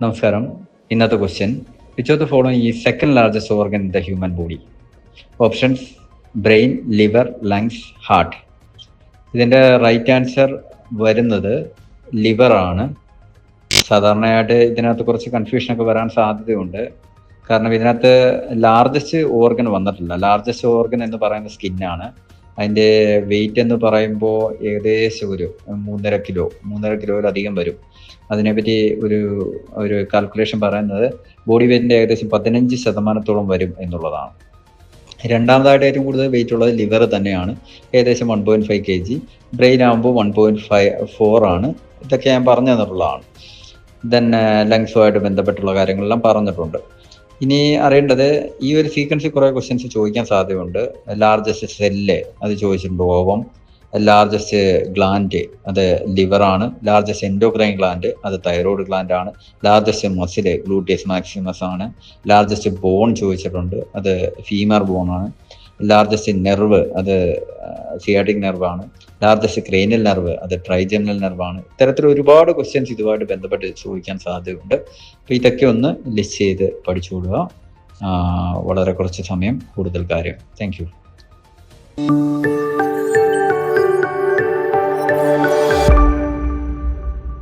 നമസ്കാരം. ഇന്നത്തെ question: which of the following is second largest organ in the human body? Options: brain, liver, lungs, heart. ഇതിൻ്റെ right answer വരുന്നത് liver ആണ്. സാധാരണയായിട്ട് ഇതിനകത്ത് കുറച്ച് കൺഫ്യൂഷനൊക്കെ വരാൻ സാധ്യതയുണ്ട്. കാരണം ഇതിനകത്ത് ലാർജസ്റ്റ് ഓർഗൻ വന്നിട്ടില്ല. ലാർജസ്റ്റ് ഓർഗൻ എന്ന് പറയുന്നത് സ്കിന്നാണ്. അതിൻ്റെ വെയിറ്റ് എന്ന് പറയുമ്പോൾ ഏകദേശം ഒരു 3.5 കിലോയിലധികം വരും. അതിനെപ്പറ്റി ഒരു കാൽക്കുലേഷൻ പറയുന്നത് ബോഡി വെയിറ്റിൻ്റെ ഏകദേശം 15% വരും എന്നുള്ളതാണ്. രണ്ടാമതായിട്ട് ഏറ്റവും കൂടുതൽ വെയിറ്റ് ഉള്ളത് ലിവർ തന്നെയാണ്, ഏകദേശം 1.5 kg. ബ്രെയിൻ ആകുമ്പോൾ 1.4 ആണ്. ഇതൊക്കെ ഞാൻ പറഞ്ഞു തന്നിട്ടുള്ളതാണ്. ദെൻ ലങ്സുമായിട്ട് ബന്ധപ്പെട്ടുള്ള കാര്യങ്ങളെല്ലാം പറഞ്ഞിട്ടുണ്ട്. ഇനി അറിയേണ്ടത്, ഈ ഒരു സീക്വൻസിൽ കുറേ ക്വസ്റ്റ്യൻസ് ചോദിക്കാൻ സാധ്യതയുണ്ട്. ലാർജസ്റ്റ് സെല്ല് അത് ചോദിച്ചിട്ടുണ്ട്, ഓവം. ലാർജസ്റ്റ് ഗ്ലാൻഡ് അത് ലിവറാണ്. ലാർജസ്റ്റ് എൻഡോക്രൈൻ ഗ്ലാൻഡ് അത് തൈറോയ്ഡ് ഗ്ലാൻഡ് ആണ്. ലാർജസ്റ്റ് മസിൽ ഗ്ലൂട്ടിയസ് മാക്സിമസ് ആണ്. ലാർജസ്റ്റ് ബോൺ ചോദിച്ചിട്ടുണ്ട്, അത് ഫീമർ ബോൺ ആണ്. ലാർജസ്റ്റ് നെർവ് അത് സിയാറ്റിക് നെർവാണ്. ലാർജസ്റ്റ് ക്രേനിയൽ നെർവ് അത് ട്രൈജെമിനൽ നെർവാണ്. ഇത്തരത്തിൽ ഒരുപാട് ക്വസ്റ്റ്യൻസ് ഇതുമായിട്ട് ബന്ധപ്പെട്ട് ചോദിക്കാൻ സാധ്യതയുണ്ട്. അപ്പോൾ ഇതൊക്കെ ഒന്ന് ലിസ്റ്റ് ചെയ്ത് പഠിച്ചുകൊള്ളുക. വളരെ കുറച്ച് സമയം, കൂടുതൽ കാര്യം. Thank you.